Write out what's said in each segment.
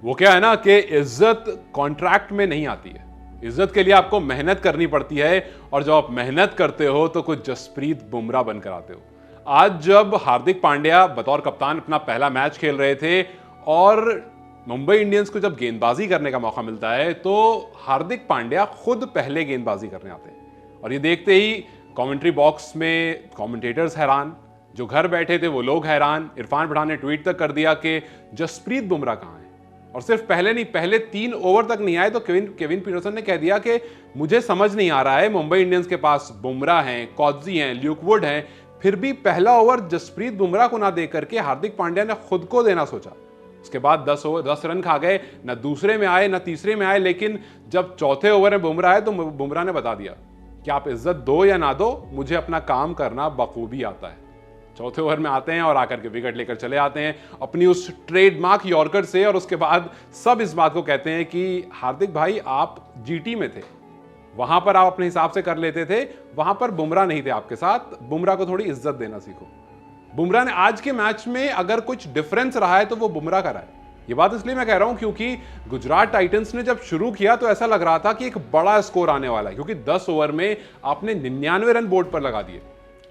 वो क्या है ना कि इज्जत कॉन्ट्रैक्ट में नहीं आती है। इज्जत के लिए आपको मेहनत करनी पड़ती है और जब आप मेहनत करते हो तो कुछ जसप्रीत बुमराह बनकर आते हो। आज जब हार्दिक पांड्या बतौर कप्तान अपना पहला मैच खेल रहे थे और मुंबई इंडियंस को जब गेंदबाजी करने का मौका मिलता है तो हार्दिक पांड्या खुद पहले गेंदबाजी करने आते हैं और ये देखते ही कमेंट्री बॉक्स में कमेंटेटर्स हैरान, जो घर बैठे थे वो लोग हैरान। इरफान पठान ने ट्वीट तक कर दिया कि जसप्रीत बुमराह कहां है। और सिर्फ पहले नहीं, पहले 3 ओवर तक नहीं आए तो केविन पीटरसन ने कह दिया कि मुझे समझ नहीं आ रहा है, मुंबई इंडियंस के पास बुमराह हैं, कॉट्जी हैं, ल्यूक वुड हैं, फिर भी पहला ओवर जसप्रीत बुमराह को ना दे करके हार्दिक पांड्या ने खुद को देना सोचा। उसके बाद 10 रन खा गए, ना दूसरे में आए ना तीसरे में आए, लेकिन जब चौथे ओवर में बुमराह आए तो बुमराह ने बता दिया कि आप इज्जत दो या ना दो, मुझे अपना काम करना बखूबी आता है। चौथे ओवर में आते हैं और आकर के विकेट लेकर चले आते हैं अपनी उस ट्रेडमार्क यॉर्कर से। और उसके बाद सब इस बात को कहते हैं कि हार्दिक भाई आप जीटी में थे, वहां पर आप अपने हिसाब से कर लेते थे, वहां पर बुमराह नहीं थे आपके साथ, बुमराह को थोड़ी इज्जत देना सीखो। बुमराह ने आज के मैच में अगर कुछ डिफरेंस रहा है तो वो बुमराह का रहा है। ये बात इसलिए मैं कह रहा हूं क्योंकि गुजरात टाइटंस ने जब शुरू किया तो ऐसा लग रहा था कि एक बड़ा स्कोर आने वाला है, क्योंकि 10 ओवर में आपने 99 रन बोर्ड पर लगा दिए,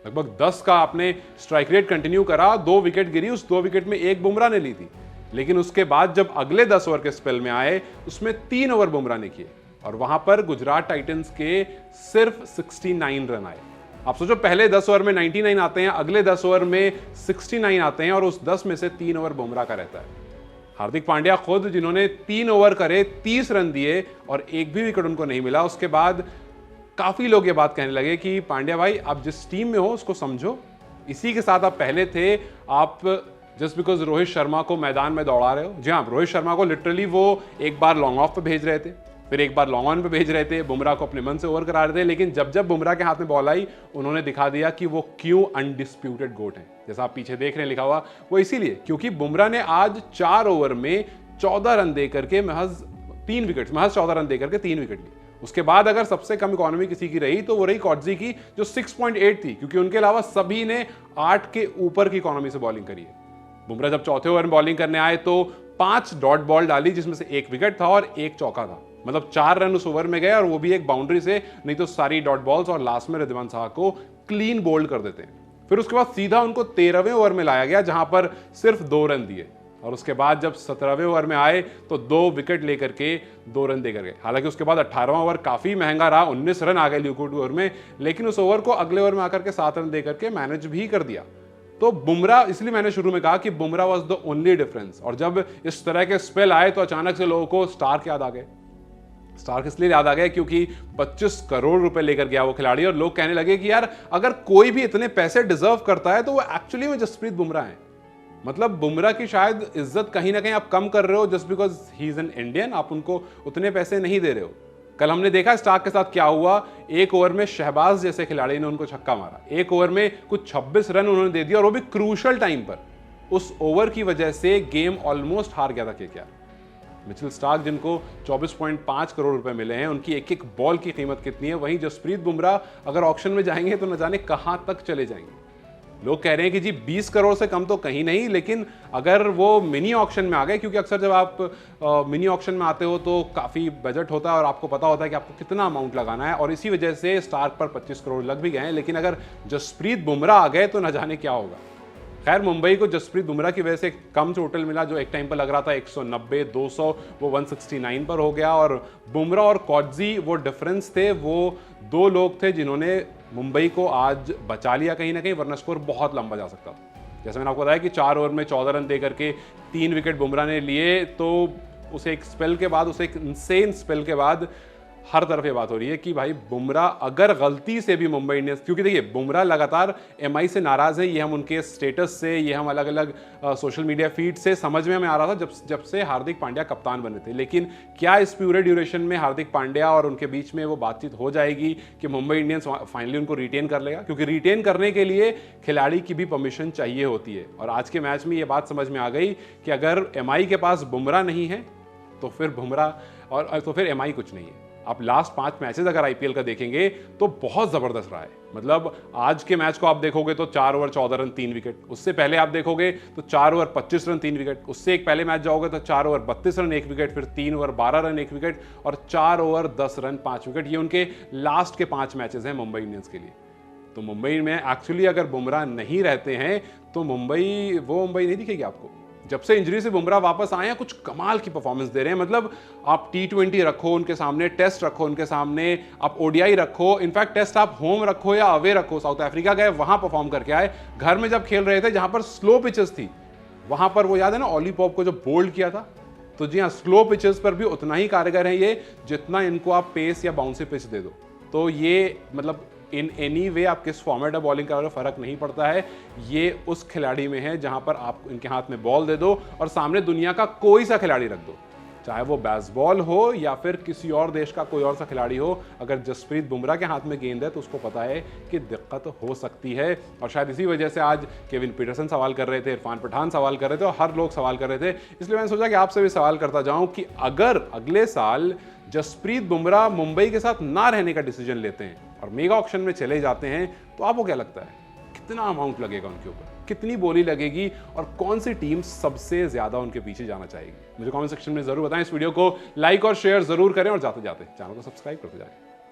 लगभग 10 का आपने स्ट्राइक रेट कंटिन्यू करा, 2 विकेट गिरी, उस 2 विकेट में एक बुमराह ने ली थी। लेकिन उसके बाद जब अगले 10 ओवर के स्पेल में आए उसमें 3 ओवर बुमराह ने किए और वहां पर गुजरात टाइटंस के सिर्फ 69 रन आए। आप सोचो, पहले 10 ओवर में 99 आते हैं, अगले 10 ओवर में 69 आते हैं और उस 10 में से 3 ओवर बुमराह का रहता है। हार्दिक पांड्या खुद, जिन्होंने 3 ओवर करे, 30 रन दिए और एक भी विकेट उनको नहीं मिला, उसके बाद काफी लोग ये बात कहने लगे कि पांड्या भाई आप जिस टीम में हो उसको समझो, इसी के साथ आप पहले थे, आप जस्ट बिकॉज रोहित शर्मा को मैदान में दौड़ा रहे हो। जी हाँ, रोहित शर्मा को लिटरली वो एक बार लॉन्ग ऑफ पे भेज रहे थे, फिर एक बार लॉन्ग ऑन पे भेज रहे थे, बुमराह को अपने मन से ओवर करा रहे थे, लेकिन जब जब बुमराह के हाथ में बॉल आई उन्होंने दिखा दिया कि वो क्यों अनडिस्प्यूटेड गोट है। जैसा आप पीछे देख रहे हैं लिखा हुआ, वो इसीलिए क्योंकि बुमराह ने आज 4 ओवर में 14 रन दे करके महज 14 रन दे करके 3 विकेट ली। उसके बाद अगर सबसे कम इकोनॉमी किसी की रही तो वो रही कॉट्जी की, जो 6.8 थी, क्योंकि उनके अलावा सभी ने 8 के ऊपर की इकोनॉमी से बॉलिंग करी है। बुमराह जब चौथे ओवर में बॉलिंग करने आए तो 5 डॉट बॉल डाली, जिसमें से 1 विकेट था और 1 चौका था, मतलब 4 रन उस ओवर में गए और वो भी एक बाउंड्री से, नहीं तो सारी डॉट बॉल्स, और लास्ट में रिद्वान साहा को क्लीन बोल्ड कर देते हैं। फिर उसके बाद सीधा उनको 13वें ओवर में लाया गया जहां पर सिर्फ 2 रन दिए और उसके बाद जब 17वें ओवर में आए तो 2 विकेट लेकर के 2 रन देकर गए। हालांकि उसके बाद 18वां ओवर काफी महंगा रहा, 19 रन आ गए ल्यूक वुड ओवर में, लेकिन उस ओवर को अगले ओवर में आकर के 7 रन देकर के मैनेज भी कर दिया। तो बुमराह, इसलिए मैंने शुरू में कहा कि Bumrah was the only difference. और जब इस तरह के स्पेल आए तो अचानक से लोगों को स्टार्क याद आ गए। स्टार्क इसलिए याद आ गए क्योंकि 25 करोड़ रुपए लेकर गया वो खिलाड़ी और लोग कहने लगे कि यार अगर कोई भी इतने पैसे डिजर्व करता है तो वो एक्चुअली में जसप्रीत बुमराह है। मतलब बुमराह की शायद इज्जत कहीं ना कहीं आप कम कर रहे हो just because he is an Indian, आप उनको उतने पैसे नहीं दे रहे हो। कल हमने देखा स्टार्क के साथ क्या हुआ, 1 ओवर में शहबाज जैसे खिलाड़ी ने उनको छक्का मारा, 1 ओवर में कुछ 26 रन उन्होंने दे दिया और वो भी क्रूशल टाइम पर। उस ओवर की वजह से गेम ऑलमोस्ट हार गया था केकेआर। मिचेल स्टार्क, जिनको 24.5 करोड़ रुपए मिले हैं, उनकी एक एक बॉल की कीमत कितनी है, वहीं जसप्रीत बुमराह अगर ऑक्शन में जाएंगे तो न जाने कहां तक चले जाएंगे। लोग कह रहे हैं कि जी 20 करोड़ से कम तो कहीं नहीं, लेकिन अगर वो मिनी ऑक्शन में आ गए, क्योंकि अक्सर जब आप मिनी ऑक्शन में आते हो तो काफ़ी बजट होता है और आपको पता होता है कि आपको कितना अमाउंट लगाना है, और इसी वजह से स्टार्क पर 25 करोड़ लग भी गए हैं। लेकिन अगर जसप्रीत बुमराह आ गए तो न जाने क्या होगा। खैर, मुंबई को जसप्रीत बुमराह की वजह से कम टोटल मिला, जो एक टाइम पर लग रहा था 190, 200, वो 169 पर हो गया। और बुमराह और कॉट्जी वो डिफरेंस थे, वो 2 लोग थे जिन्होंने मुंबई को आज बचा लिया कहीं ना कहीं, वरना स्कोर बहुत लंबा जा सकता था। जैसे मैंने आपको बताया कि 4 ओवर में 14 रन दे करके 3 विकेट बुमराह ने लिए, तो उसे एक स्पेल के बाद, उसे एक इंसेन स्पेल के बाद हर तरफ ये बात हो रही है कि भाई बुमराह अगर गलती से भी मुंबई इंडियंस, क्योंकि देखिए बुमराह लगातार एमआई से नाराज है, ये हम उनके स्टेटस से, ये हम अलग अलग सोशल मीडिया फीड से समझ में हमें आ रहा था जब से हार्दिक पांड्या कप्तान बने थे। लेकिन क्या इस पूरे ड्यूरेशन में हार्दिक पांड्या और उनके बीच में वो बातचीत हो जाएगी कि मुंबई इंडियंस फाइनली उनको रिटेन कर लेगा? क्योंकि रिटेन करने के लिए खिलाड़ी की भी परमिशन चाहिए होती है, और आज के मैच में ये बात समझ में आ गई कि अगर एमआई के पास बुमराह नहीं है तो फिर बुमराह और तो फिर एमआई कुछ नहीं है। आप लास्ट 5 मैचेस अगर आईपीएल का देखेंगे तो बहुत जबरदस्त रहा है। मतलब आज के मैच को आप देखोगे तो 4 ओवर 14 रन 3 विकेट, उससे पहले आप देखोगे तो 4 ओवर 25 रन 3 विकेट, उससे एक पहले मैच जाओगे तो 4 ओवर 32 रन 1 विकेट, फिर 3 ओवर 12 रन 1 विकेट और 4 ओवर 10 रन 5 विकेट। ये उनके लास्ट के 5 मैचेस हैं मुंबई इंडियंस के लिए। तो मुंबई में एक्चुअली अगर बुमराह नहीं रहते हैं तो मुंबई नहीं दिखेगी आपको। जब से इंजरी से बुमराह वापस आए हैं कुछ कमाल की परफॉर्मेंस दे रहे हैं। मतलब आप T20 रखो उनके सामने, टेस्ट रखो उनके सामने, आप ओडीआई रखो, इनफैक्ट टेस्ट आप होम रखो या अवे रखो, साउथ अफ्रीका गए वहां परफॉर्म करके आए। घर में जब खेल रहे थे जहां पर स्लो पिचेस थी वहां पर वो याद है ना ऑली पॉप को जो बोल्ड किया था, तो जी हाँ स्लो पिचेस पर भी उतना ही कारगर है ये जितना इनको आप पेस या बाउंसी पिच दे दो। तो ये मतलब इन एनी वे आप किस फॉर्मेट में बॉलिंग कर फर्क नहीं पड़ता है। ये उस खिलाड़ी में है जहां पर आप इनके हाथ में बॉल दे दो और सामने दुनिया का कोई सा खिलाड़ी रख दो, चाहे वो बेसबॉल हो या फिर किसी और देश का कोई और सा खिलाड़ी हो, अगर जसप्रीत बुमराह के हाथ में गेंद है तो उसको पता है कि दिक्कत हो सकती है। और शायद इसी वजह से आज केविन पीटरसन सवाल कर रहे थे, इरफान पठान सवाल कर रहे थे और हर लोग सवाल कर रहे थे। इसलिए मैंने सोचा कि आपसे भी सवाल करता जाऊं कि अगर अगले साल जसप्रीत बुमराह मुंबई के साथ ना रहने का डिसीजन लेते हैं और मेगा ऑक्शन में चले जाते हैं तो आपको क्या लगता है कितना अमाउंट लगेगा उनके ऊपर, कितनी बोली लगेगी और कौन सी टीम सबसे ज्यादा उनके पीछे जाना चाहेगी? मुझे कमेंट सेक्शन में जरूर बताएं। इस वीडियो को लाइक और शेयर जरूर करें और जाते जाते चैनल को सब्सक्राइब करते जाएं।